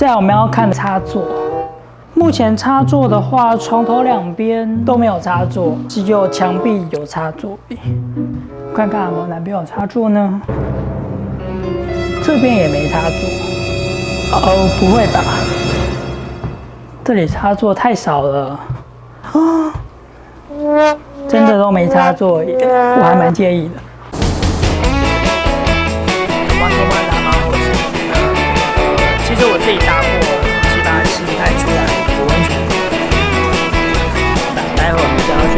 再来我们要看插座，目前插座的话，床头两边都没有插座，只有墙壁有插座。看看有没有哪边有插座呢？这边也没插座。哦，不会吧？这里插座太少了啊！真的都没插座耶，我还蛮介意的。其实我自己搭过，基本上吃不太出来有温泉。待会我们就要去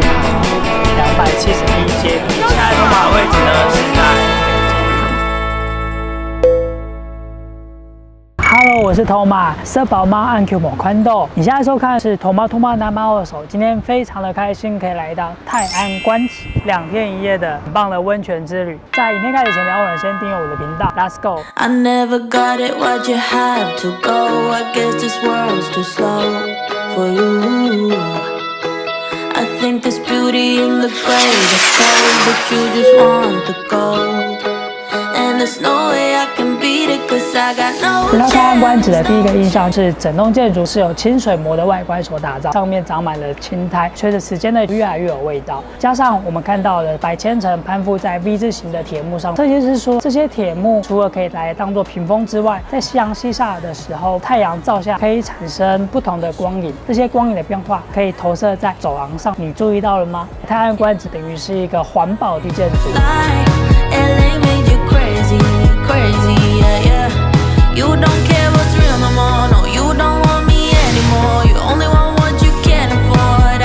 爬271阶梯，现在通马的位置呢是在。Hello， 我是头马，色宝猫按 Q 某宽豆。你现在收看的是头猫拿猫二手。今天非常的开心，可以来到泰安观止2天1夜的很棒的温泉之旅。在影片开始前，别忘了先订阅我的频道。Let's go。I never got it, why'd you have to go? I guess this world's too slow for you. I think there's beauty in the gray, the cold, but you just want the gold. And there's no way I can beat it, 'cause I got no chance. 来到泰安观止的第一个印象是，整栋建筑是由清水模的外观所打造，上面长满了青苔，随着时间的越来越有味道。加上我们看到的百千层攀附在 V 字形的铁幕上，设计师说，这些铁幕除了可以来当做屏风之外，在夕阳西下的时候，太阳照下可以产生不同的光影，这些光影的变化可以投射在走廊上，你注意到了吗？泰安观止等于是一个环保的建筑。Crazy, yeah, yeah. You don't care what's real no more. No, you don't want me anymore. You only want what you can't afford.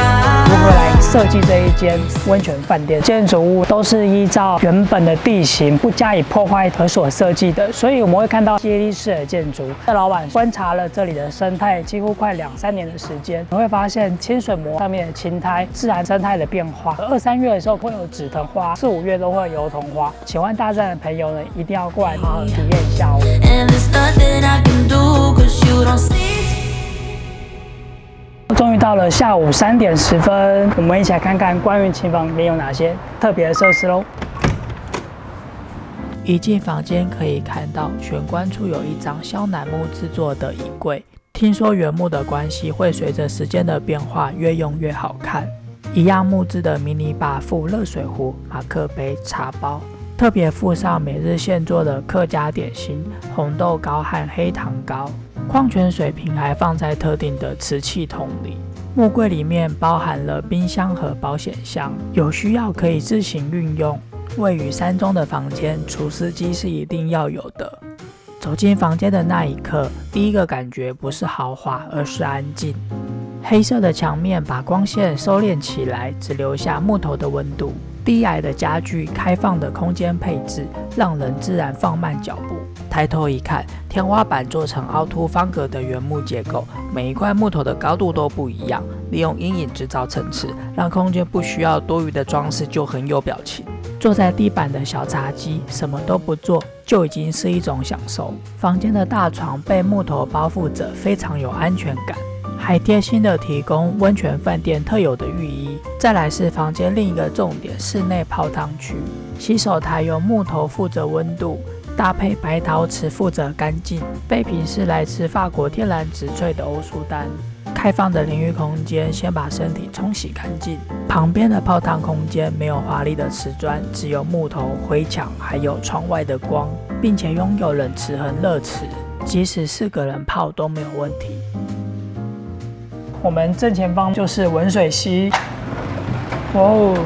如何来设计这一间温泉饭店？建筑物都是依照原本的地形不加以破坏而所设计的，所以我们会看到阶梯式的建筑。这老板观察了这里的生态，几乎快2、3年的时间，你会发现清水模上面的青苔、自然生态的变化。2、3月的时候会有紫藤花，4、5月都会有油桐花。喜欢大自然的朋友呢，一定要过来好好体验一下哦。终于到了下午3点10分，我们一起来看看关于琴房里面有哪些特别的设施喽。一进房间可以看到玄关处有一张肖楠木制作的衣柜，听说原木的关系会随着时间的变化越用越好看。一样木质的迷你吧附热水壶、马克杯、茶包，特别附上每日现做的客家点心红豆糕和黑糖糕。矿泉水瓶还放在特定的瓷器桶里。木柜里面包含了冰箱和保险箱，有需要可以自行运用。位于3中的房间，除湿机是一定要有的。走进房间的那一刻，第一个感觉不是豪华，而是安静。黑色的墙面把光线收敛起来，只留下木头的温度。低矮的家具、开放的空间配置，让人自然放慢脚步。抬头一看，天花板做成凹凸方格的原木结构，每一块木头的高度都不一样，利用阴影制造层次，让空间不需要多余的装饰就很有表情。坐在地板的小茶几，什么都不做，就已经是一种享受。房间的大床被木头包覆着，非常有安全感。还贴心的提供温泉饭店特有的浴衣。再来是房间另一个重点，室内泡汤区。洗手台由木头负责温度，搭配白陶瓷负责干净。备品是来自法国天然植萃的欧舒丹。开放的淋浴空间，先把身体冲洗干净。旁边的泡汤空间没有华丽的瓷砖，只有木头、灰墙，还有窗外的光，并且拥有冷池和热池，即使4个人泡都没有问题。我们正前方就是文水溪，哇哦！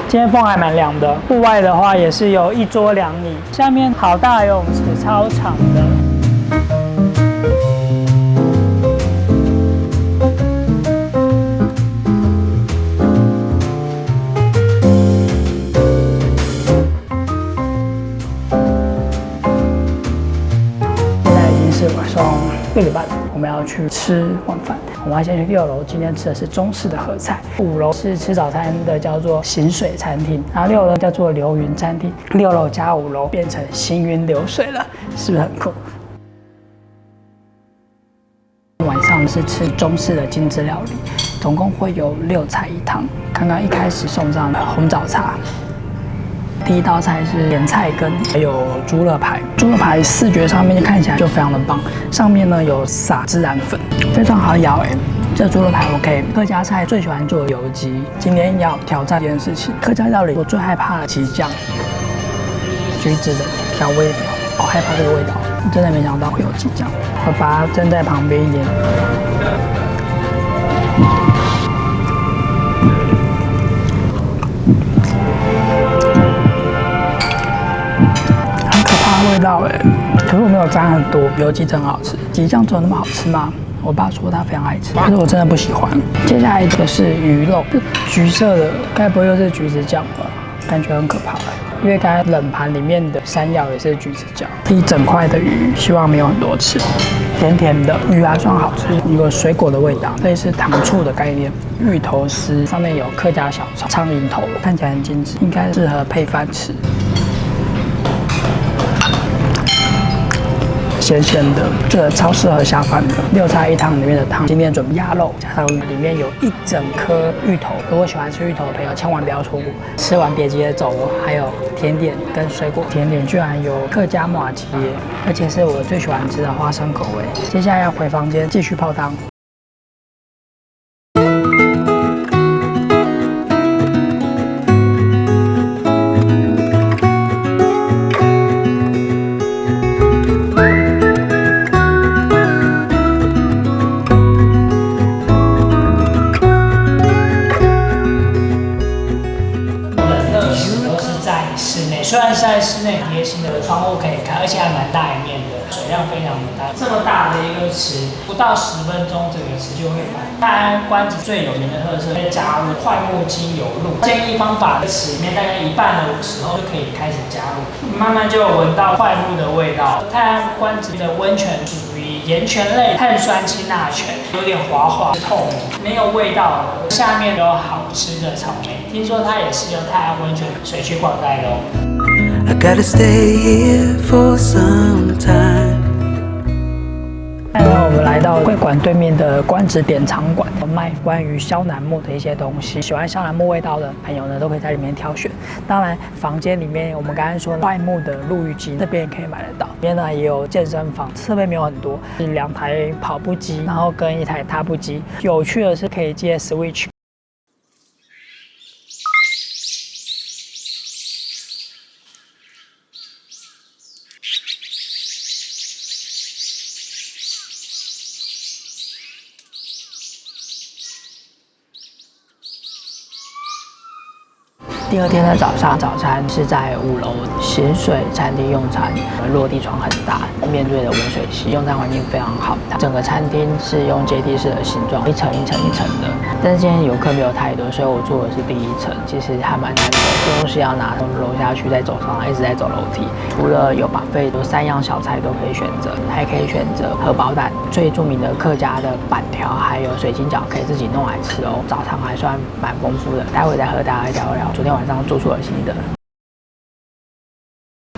今天风还蛮凉的。户外的话也是有1桌2椅，下面好大游泳池，超长的。现在已经是晚上6点半。我们要去吃晚饭，我们要先去6楼。今天吃的是中式的合菜。5楼是吃早餐的，叫做行水餐厅，然后6楼叫做流云餐厅。6楼加5楼变成行云流水了，是不是很酷？晚上是吃中式的精致料理，总共会有6菜1汤。刚刚一开始送上了红枣茶，第一道菜是甜菜根，还有猪肋排。猪肋排视觉上面看起来就非常的棒，上面呢有撒孜然粉，非常好咬这猪肋排 OK。客家菜最喜欢做油鸡，今天要挑战这件事情。客家料理我最害怕的鸡酱、橘子的调味料，好害怕这个味道，真的没想到会有鸡酱。我把它站在旁边一点。很可怕的味道可是我没有沾很多，油鸡真好吃。鸡酱真的那么好吃吗？我爸说他非常爱吃，可是我真的不喜欢。接下来一个是鱼肉，橘色的，该不会又是橘子酱吧？感觉很可怕因为刚才冷盘里面的山药也是橘子酱。一整块的鱼，希望没有很多吃。甜甜的鱼还算好吃，有水果的味道，类似糖醋的概念。芋头丝上面有客家小葱、苍蝇头，看起来很精致，应该适合配饭吃。咸咸的，这超适合下饭的。6菜1汤里面的汤，今天准备鸭肉，加上里面有一整颗芋头。如果喜欢吃芋头的朋友，千万不要错过。吃完别急着走哦。还有甜点跟水果，甜点居然有客家麻糬耶，而且是我最喜欢吃的花生口味。接下来要回房间继续泡汤。虽然是在室内，贴心的窗户可以看，而且还蛮大一面的，水量非常的大。这么大的一个池，不到10分钟，整个池就会满。泰安关子最有名的特色，加入快木精油露。建议方法，池里面大概1半的时候就可以开始加入，慢慢就闻到快木的味道。泰安关子的温泉属于盐泉类碳酸氢钠泉，有点滑滑透明，没有味道的。下面有好吃的草莓，听说它也是由泰安温泉水区灌溉的哦。I gotta stay here for some time。我们来到会馆对面的关子典藏馆，卖关于萧楠木的一些东西。喜欢萧楠木味道的朋友呢，都可以在里面挑选。当然，房间里面我们刚才说快木的沐浴机，这边也可以买得到。里面呢也有健身房，设备没有很多，是2台跑步机，然后跟1台踏步机。有趣的是可以接 Switch。第2天的早上，早餐是在5楼咸水餐厅用餐，落地窗很大，面对的温水溪，用餐环境非常好。整个餐厅是用阶梯式的形状，一层一层一层的。但是今天游客没有太多，所以我坐的是第1层，其实还蛮难走，东西要拿从楼下去再走上来，一直在走楼梯。除了有buffet，有3样小菜都可以选择，还可以选择荷包蛋，最著名的客家的板条，还有水晶饺可以自己弄来吃哦。早餐还算蛮丰富的，待会再和大家聊聊昨天晚上住宿的心得。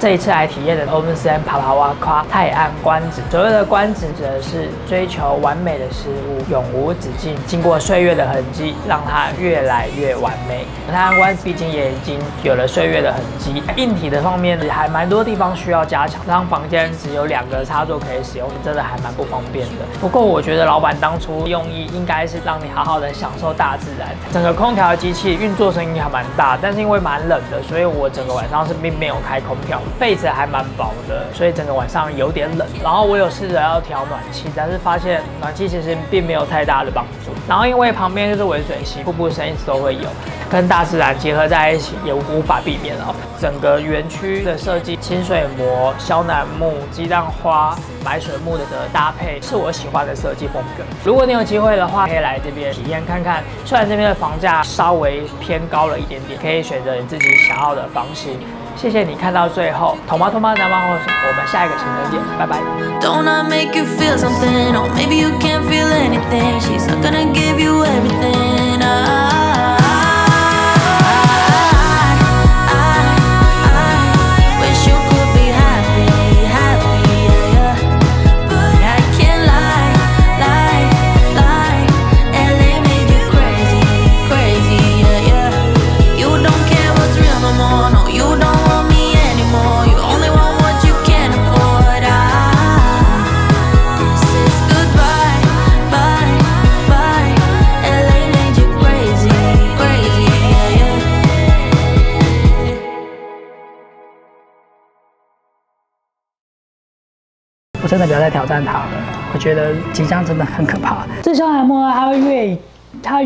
这一次来体验的 Onsen Palawaka 泰安关子，所谓的关子指的是追求完美的事物，永无止境，经过岁月的痕迹，让它越来越完美。泰安关子毕竟也已经有了岁月的痕迹，硬体的方面还蛮多地方需要加强。这张房间只有2个插座可以使用，真的还蛮不方便的。不过我觉得老板当初用意应该是让你好好的享受大自然。整个空调的机器运作声音还蛮大，但是因为蛮冷的，所以我整个晚上是并没有开空调。被子还蛮薄的，所以整个晚上有点冷。然后我有试着要调暖气，但是发现暖气其实并没有太大的帮助。然后因为旁边就是温水溪，瀑布声一直都会有，跟大自然结合在一起，也无法避免哦。整个园区的设计，清水模、萧楠木、鸡蛋花、白水木的搭配，是我喜欢的设计风格。如果你有机会的话，可以来这边体验看看。虽然这边的房价稍微偏高了一点点，可以选择你自己想要的房型。谢谢你看到最后，头妈南妈后，我们下一个行程见，拜拜。Don't I make you feel something, or maybe you can't feel anything? She's not gonna give you everything. Wish you could be happy, happy, yeah, but I can't lie, lie, lie. LA made you crazy, crazy, yeah, yeah. You don't care what's real no more, no, you don't. 真的不要再挑战它了。我觉得即将真的很可怕。这肖楠木呢，它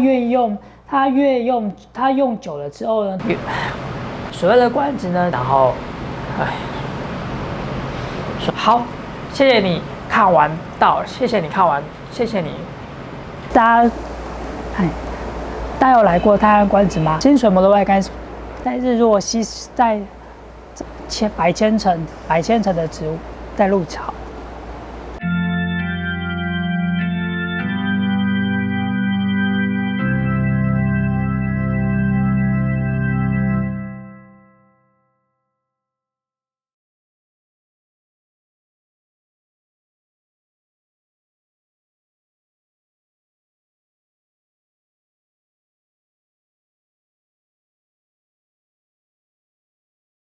用久了之后呢，所谓的官职呢，然后，好，谢谢你看完谢谢你看完，谢谢你。大家有来过泰安官职吗？金水模的外观，在日落西，在百千层的植物，在路桥。